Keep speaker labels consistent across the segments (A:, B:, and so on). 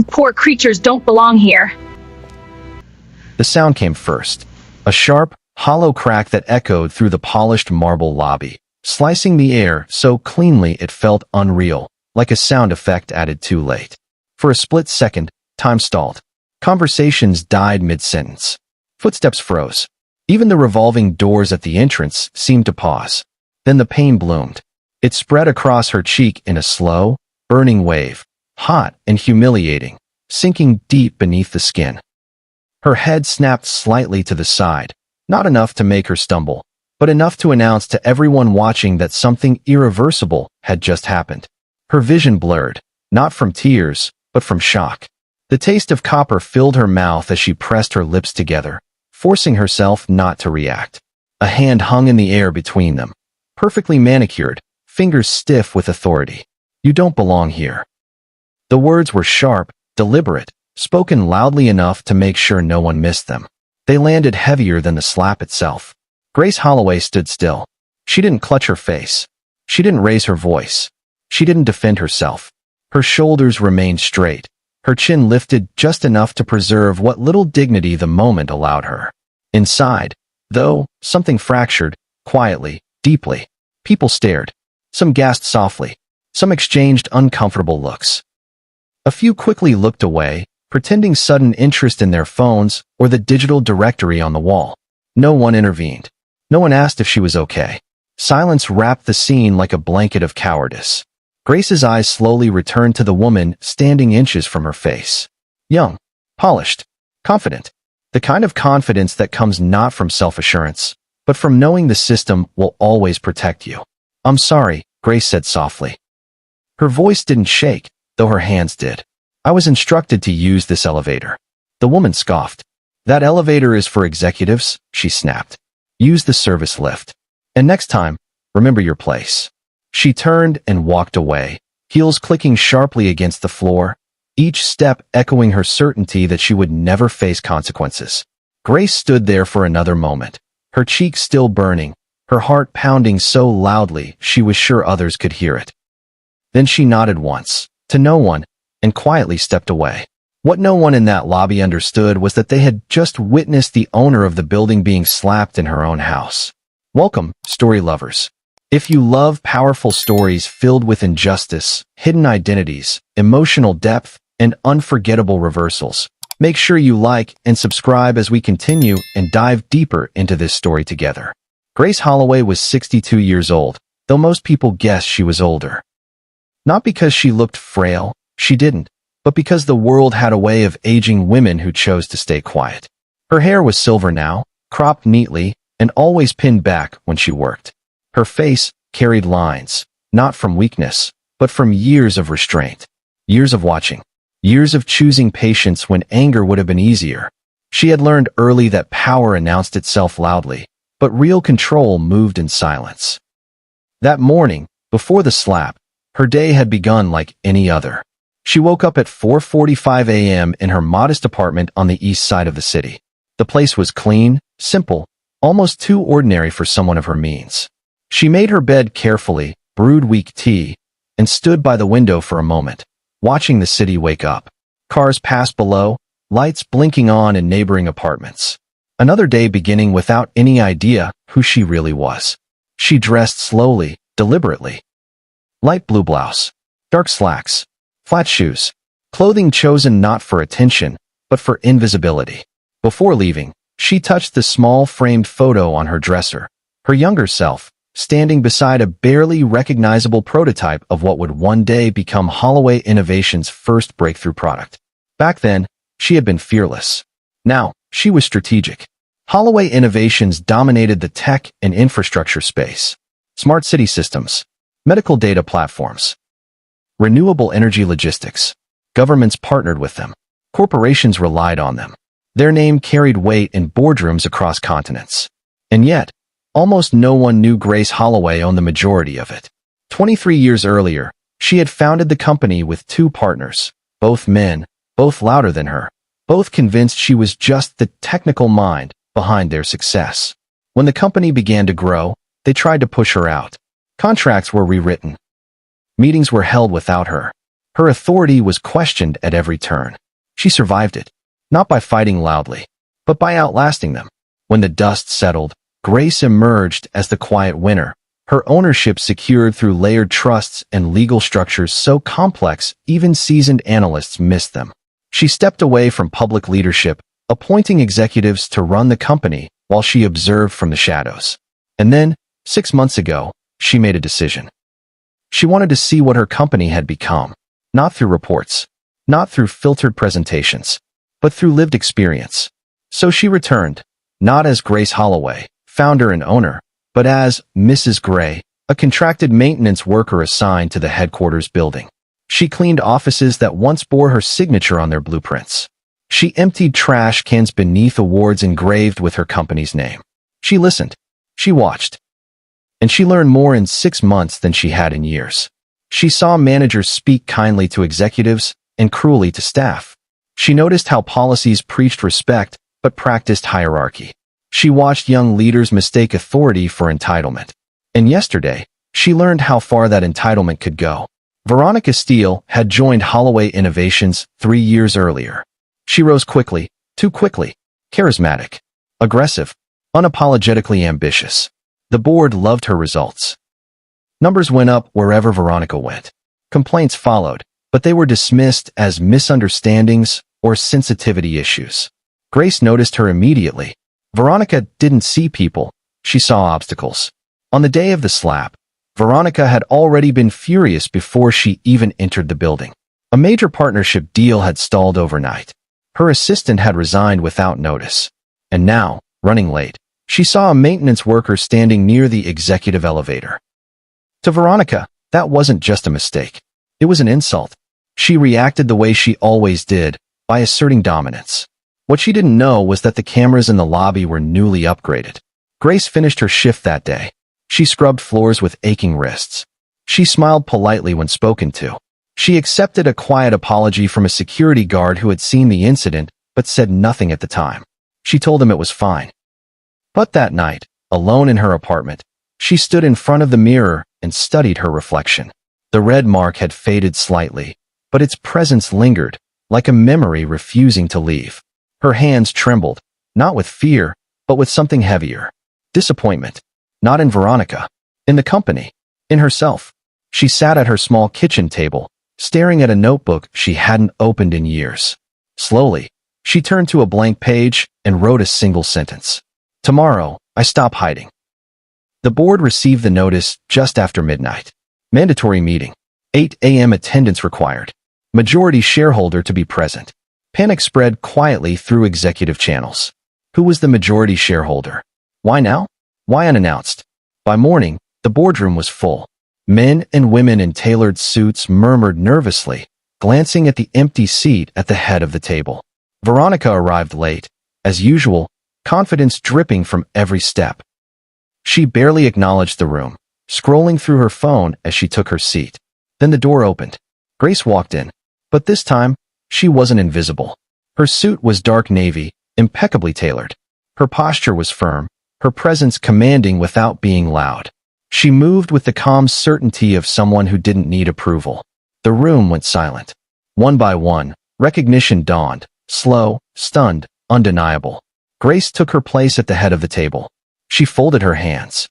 A: Poor creatures don't belong here.
B: The sound came first. A sharp, hollow crack that echoed through the polished marble lobby, slicing the air so cleanly it felt unreal, like a sound effect added too late. For a split second, time stalled. Conversations died mid-sentence. Footsteps froze. Even the revolving doors at the entrance seemed to pause. Then the pain bloomed. It spread across her cheek in a slow, burning wave, hot and humiliating, sinking deep beneath the skin. Her head snapped slightly to the side, not enough to make her stumble, but enough to announce to everyone watching that something irreversible had just happened. Her vision blurred, not from tears, but from shock. The taste of copper filled her mouth as she pressed her lips together, forcing herself not to react. A hand hung in the air between them, perfectly manicured, fingers stiff with authority. "You don't belong here." The words were sharp, deliberate, spoken loudly enough to make sure no one missed them. They landed heavier than the slap itself. Grace Holloway stood still. She didn't clutch her face. She didn't raise her voice. She didn't defend herself. Her shoulders remained straight, her chin lifted just enough to preserve what little dignity the moment allowed her. Inside, though, something fractured, quietly, deeply. People stared. Some gasped softly. Some exchanged uncomfortable looks. A few quickly looked away, pretending sudden interest in their phones or the digital directory on the wall. No one intervened. No one asked if she was okay. Silence wrapped the scene like a blanket of cowardice. Grace's eyes slowly returned to the woman standing inches from her face. Young, polished, confident. The kind of confidence that comes not from self-assurance, but from knowing the system will always protect you. "I'm sorry," Grace said softly. Her voice didn't shake, though her hands did. "I was instructed to use this elevator." The woman scoffed. "That elevator is for executives," she snapped. "Use the service lift. And next time, remember your place." She turned and walked away, heels clicking sharply against the floor, each step echoing her certainty that she would never face consequences. Grace stood there for another moment, her cheeks still burning, her heart pounding so loudly she was sure others could hear it. Then she nodded once, to no one, and quietly stepped away. What no one in that lobby understood was that they had just witnessed the owner of the building being slapped in her own house. Welcome, story lovers. If you love powerful stories filled with injustice, hidden identities, emotional depth, and unforgettable reversals, make sure you like and subscribe as we continue and dive deeper into this story together. Grace Holloway was 62 years old, though most people guessed she was older. Not because she looked frail, she didn't, but because the world had a way of aging women who chose to stay quiet. Her hair was silver now, cropped neatly, and always pinned back when she worked. Her face carried lines, not from weakness, but from years of restraint, years of watching, years of choosing patience when anger would have been easier. She had learned early that power announced itself loudly, but real control moved in silence. That morning, before the slap, her day had begun like any other. She woke up at 4:45 a.m. in her modest apartment on the east side of the city. The place was clean, simple, almost too ordinary for someone of her means. She made her bed carefully, brewed weak tea, and stood by the window for a moment, watching the city wake up. Cars passed below, lights blinking on in neighboring apartments. Another day beginning without any idea who she really was. She dressed slowly, deliberately. Light blue blouse, dark slacks, flat shoes, clothing chosen not for attention, but for invisibility. Before leaving, she touched the small framed photo on her dresser, her younger self, standing beside a barely recognizable prototype of what would one day become Holloway Innovation's first breakthrough product. Back then, she had been fearless. Now, she was strategic. Holloway Innovations dominated the tech and infrastructure space. Smart city systems, medical data platforms, renewable energy logistics. Governments partnered with them. Corporations relied on them. Their name carried weight in boardrooms across continents. And yet, almost no one knew Grace Holloway owned the majority of it. 23 years earlier, she had founded the company with two partners, both men, both louder than her, both convinced she was just the technical mind behind their success. When the company began to grow, they tried to push her out. Contracts were rewritten. Meetings were held without her. Her authority was questioned at every turn. She survived it, not by fighting loudly, but by outlasting them. When the dust settled, Grace emerged as the quiet winner, her ownership secured through layered trusts and legal structures so complex even seasoned analysts missed them. She stepped away from public leadership, appointing executives to run the company while she observed from the shadows. And then, 6 months ago, she made a decision. She wanted to see what her company had become, not through reports, not through filtered presentations, but through lived experience. So she returned, not as Grace Holloway, founder and owner, but as Mrs. Gray, a contracted maintenance worker assigned to the headquarters building. She cleaned offices that once bore her signature on their blueprints. She emptied trash cans beneath awards engraved with her company's name. She listened. She watched. And she learned more in 6 months than she had in years. She saw managers speak kindly to executives and cruelly to staff. She noticed how policies preached respect but practiced hierarchy. She watched young leaders mistake authority for entitlement. And yesterday, she learned how far that entitlement could go. Veronica Steele had joined Holloway Innovations 3 years earlier. She rose quickly, too quickly, charismatic, aggressive, unapologetically ambitious. The board loved her results. Numbers went up wherever Veronica went. Complaints followed, but they were dismissed as misunderstandings or sensitivity issues. Grace noticed her immediately. Veronica didn't see people, she saw obstacles. On the day of the slap, Veronica had already been furious before she even entered the building. A major partnership deal had stalled overnight. Her assistant had resigned without notice. And now, running late, she saw a maintenance worker standing near the executive elevator. To Veronica, that wasn't just a mistake. It was an insult. She reacted the way she always did, by asserting dominance. What she didn't know was that the cameras in the lobby were newly upgraded. Grace finished her shift that day. She scrubbed floors with aching wrists. She smiled politely when spoken to. She accepted a quiet apology from a security guard who had seen the incident but said nothing at the time. She told him it was fine. But that night, alone in her apartment, she stood in front of the mirror and studied her reflection. The red mark had faded slightly, but its presence lingered, like a memory refusing to leave. Her hands trembled, not with fear, but with something heavier. Disappointment. Not in Veronica. In the company. In herself. She sat at her small kitchen table, staring at a notebook she hadn't opened in years. Slowly, she turned to a blank page and wrote a single sentence. Tomorrow, I stop hiding. The board received the notice just after midnight. Mandatory meeting. 8 a.m. attendance required. Majority shareholder to be present. Panic spread quietly through executive channels. Who was the majority shareholder? Why now? Why unannounced? By morning, the boardroom was full. Men and women in tailored suits murmured nervously, glancing at the empty seat at the head of the table. Veronica arrived late, as usual, confidence dripping from every step. She barely acknowledged the room, scrolling through her phone as she took her seat. Then the door opened. Grace walked in, but this time, she wasn't invisible. Her suit was dark navy, impeccably tailored. Her posture was firm, her presence commanding without being loud. She moved with the calm certainty of someone who didn't need approval. The room went silent. One by one, recognition dawned, slow, stunned, undeniable. Grace took her place at the head of the table. She folded her hands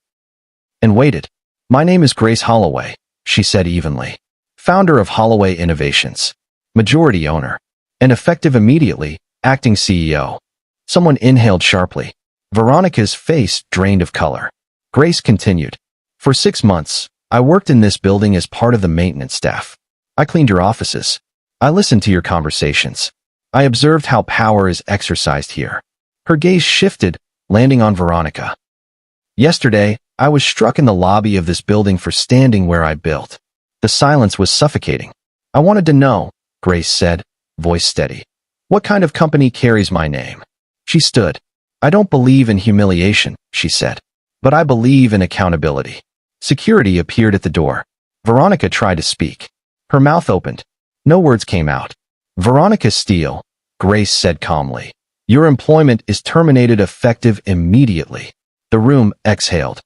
B: and waited. My name is Grace Holloway, she said evenly. Founder of Holloway Innovations. Majority owner. And effective immediately, acting CEO. Someone inhaled sharply. Veronica's face drained of color. Grace continued. For 6 months, I worked in this building as part of the maintenance staff. I cleaned your offices. I listened to your conversations. I observed how power is exercised here. Her gaze shifted, landing on Veronica. Yesterday, I was struck in the lobby of this building for standing where I built. The silence was suffocating. I wanted to know, Grace said, voice steady. What kind of company carries my name? She stood. I don't believe in humiliation, she said. But I believe in accountability. Security appeared at the door. Veronica tried to speak. Her mouth opened. No words came out. Veronica Steele, Grace said calmly. Your employment is terminated effective immediately. The room exhaled.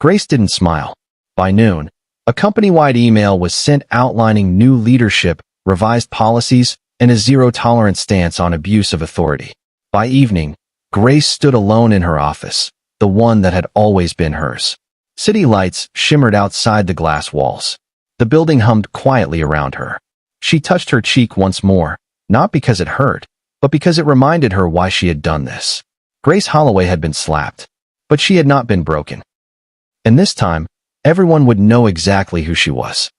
B: Grace didn't smile. By noon, A company-wide email was sent outlining new leadership, revised policies, and a zero-tolerance stance on abuse of authority. By evening, Grace stood alone in her office, the one that had always been hers. City lights shimmered outside the glass walls. The building hummed quietly around her. She touched her cheek once more, not because it hurt, but because it reminded her why she had done this. Grace Holloway had been slapped, but she had not been broken. And this time, everyone would know exactly who she was.